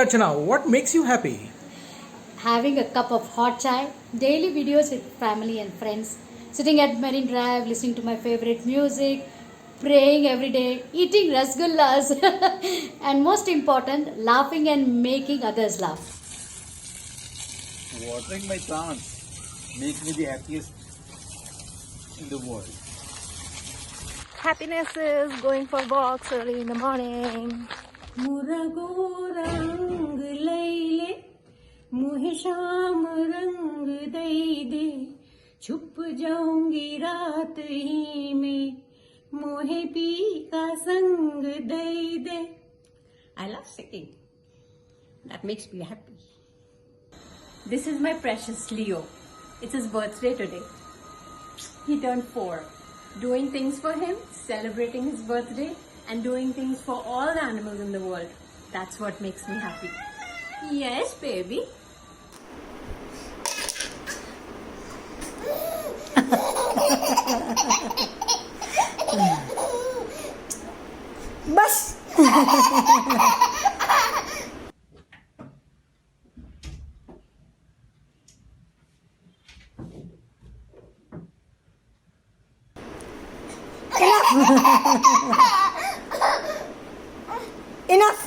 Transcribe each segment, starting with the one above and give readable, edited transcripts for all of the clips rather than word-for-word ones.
Archana, what makes you happy? Having a cup of hot chai, daily videos with family and friends, sitting at Marine Drive, listening to my favorite music, praying every day, eating rasgullas, and most important, laughing and making others laugh. Watering my plants makes me the happiest in the world. Happiness is going for walks early in the morning. मुरगो रंग लैले मुहे शाम रंग दे दे छुप जाऊंगी रात ही में मोहे पी का संग दे दे. I love singing. That makes me happy. This is my precious Leo. It's his birthday today. He turned 4. Doing things for him, celebrating his birthday, and doing things for all the animals in the world. That's what makes me happy. Yes, baby. Bus! Enough!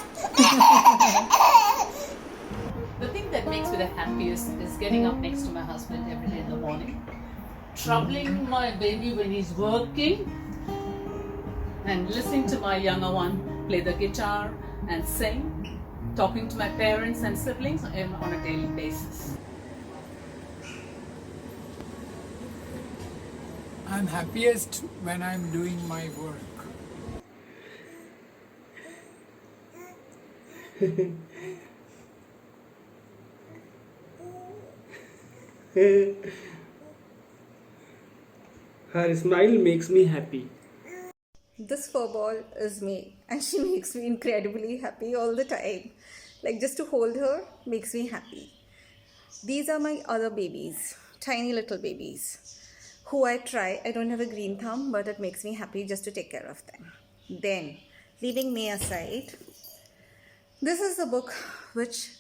The thing that makes me the happiest is getting up next to my husband every day in the morning, troubling my baby when he's working, and listening to my younger one play the guitar and sing, talking to my parents and siblings on a daily basis. I'm happiest when I'm doing my work. Her smile makes me happy. This furball is me, and she makes me incredibly happy all the time. Like, just to hold her makes me happy. These are my other babies, tiny little babies, who I don't have a green thumb, but it makes me happy just to take care of them. Then, leaving me aside, this is a book which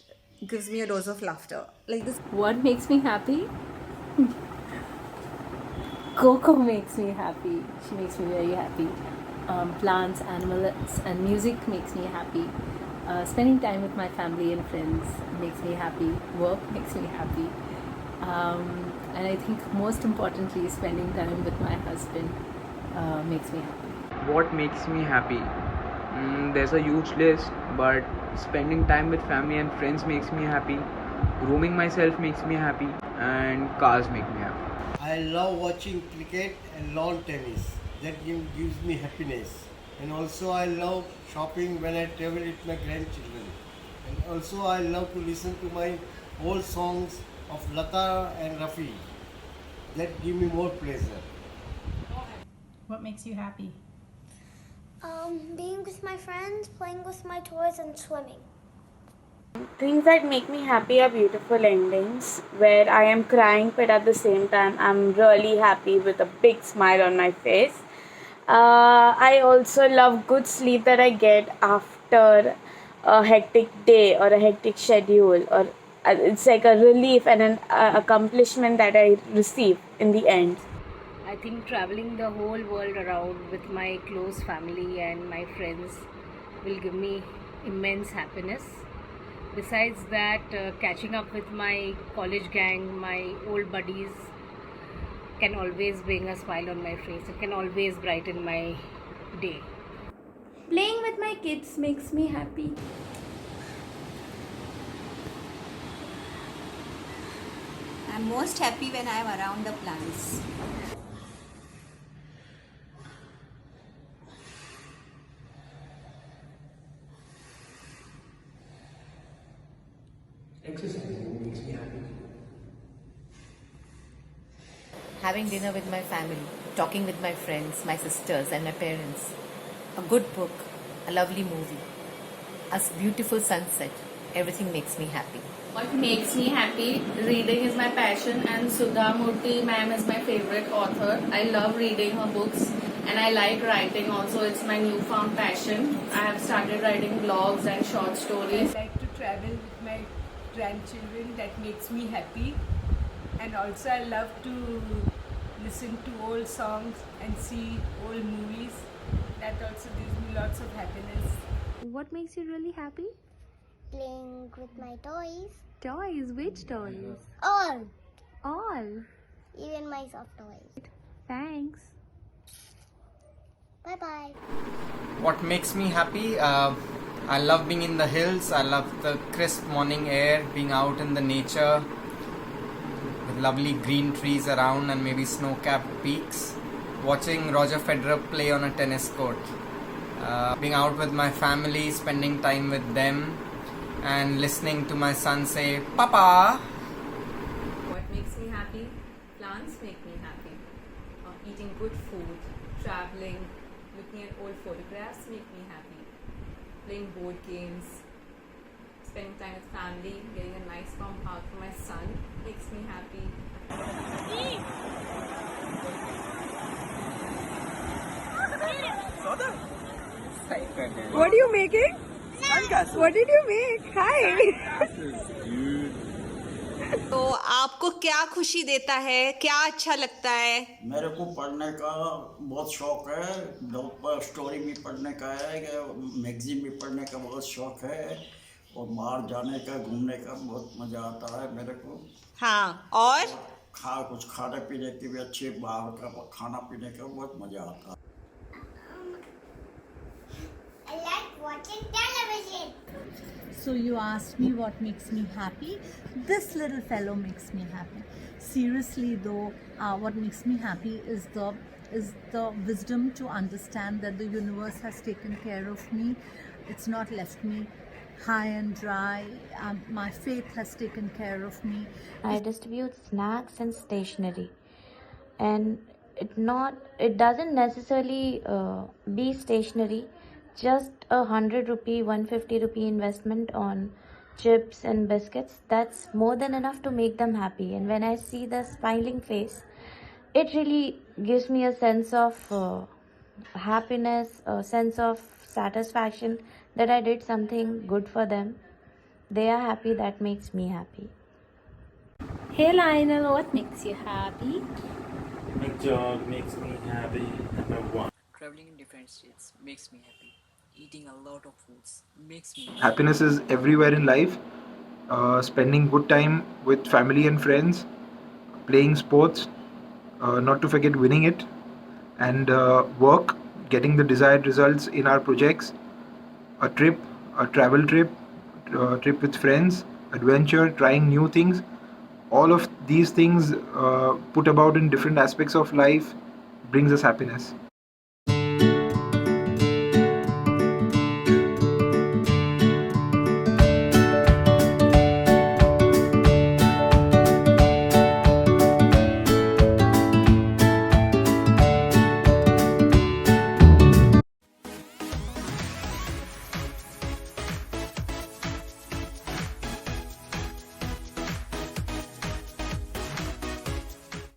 gives me a dose of laughter. Like this. What makes me happy? Coco makes me happy. She makes me very happy. Plants, animals, and music makes me happy. Spending time with my family and friends makes me happy. Work makes me happy. And I think most importantly, spending time with my husband makes me happy. What makes me happy? There's a huge list, but spending time with family and friends makes me happy. Grooming myself makes me happy, and cars make me happy. I love watching cricket and lawn tennis. That gives me happiness. And also I love shopping when I travel with my grandchildren. And also I love to listen to my old songs of Lata and Rafi. That give me more pleasure. What makes you happy? Being with my friends, playing with my toys, and swimming. Things that make me happy are beautiful endings where I am crying, but at the same time I'm really happy with a big smile on my face. I also love good sleep that I get after a hectic day or a hectic schedule, or it's like a relief and an accomplishment that I receive in the end. I think traveling the whole world around with my close family and my friends will give me immense happiness. Besides that, catching up with my college gang, my old buddies, can always bring a smile on my face. It can always brighten my day. Playing with my kids makes me happy. I'm most happy when I'm around the plants. Exercising makes me happy. Having dinner with my family, talking with my friends, my sisters and my parents, a good book, a lovely movie, a beautiful sunset, everything makes me happy. What makes me happy? Reading is my passion, and Sudha Murthy ma'am is my favorite author. I love reading her books and I like writing also. It's my newfound passion. I have started writing blogs and short stories. I like to travel with my grandchildren. That makes me happy. And also I love to listen to old songs and see old movies. That also gives me lots of happiness. What makes you really happy? Playing with my toys. Toys? Which toys? All. All. Even my soft toys. Thanks. Bye bye. What makes me happy? I love being in the hills. I love the crisp morning air, being out in the nature with lovely green trees around and maybe snow-capped peaks. Watching Roger Federer play on a tennis court. Being out with my family, spending time with them, and listening to my son say, "Papa." What makes me happy? Plants make me happy. Eating good food, traveling, looking at old photographs make me happy. Playing board games, spending time with family, getting a nice warm hug from my son makes me happy. What are you making? What did you make? Hi. तो आपको क्या खुशी देता है, क्या अच्छा लगता है? मेरे को पढ़ने का बहुत शौक है, स्टोरी भी पढ़ने का है, मैगजीन भी पढ़ने का बहुत शौक है, और बाहर जाने का, घूमने का बहुत मज़ा आता है मेरे को। हाँ, और कुछ खाने पीने की भी अच्छी, बाहर का खाना पीने का बहुत मज़ा आता है। I like watching television. So you asked me what makes me happy. This little fellow makes me happy. Seriously though, what makes me happy is the wisdom to understand that the universe has taken care of me. It's not left me high and dry. My faith has taken care of me. I distribute snacks and stationery, and it doesn't necessarily be stationery. Just a 100 rupee, 150 rupee investment on chips and biscuits, that's more than enough to make them happy. And when I see the smiling face, it really gives me a sense of happiness, a sense of satisfaction that I did something good for them. They are happy, that makes me happy. Hey Lionel, what makes you happy? My job makes me happy. Number one. Traveling in different states makes me happy. Eating a lot of foods makes me happy. Happiness is everywhere in life. Spending good time with family and friends, playing sports, not to forget winning it, and work, getting the desired results in our projects, a travel trip with friends, adventure, trying new things. All of these things put about in different aspects of life brings us happiness.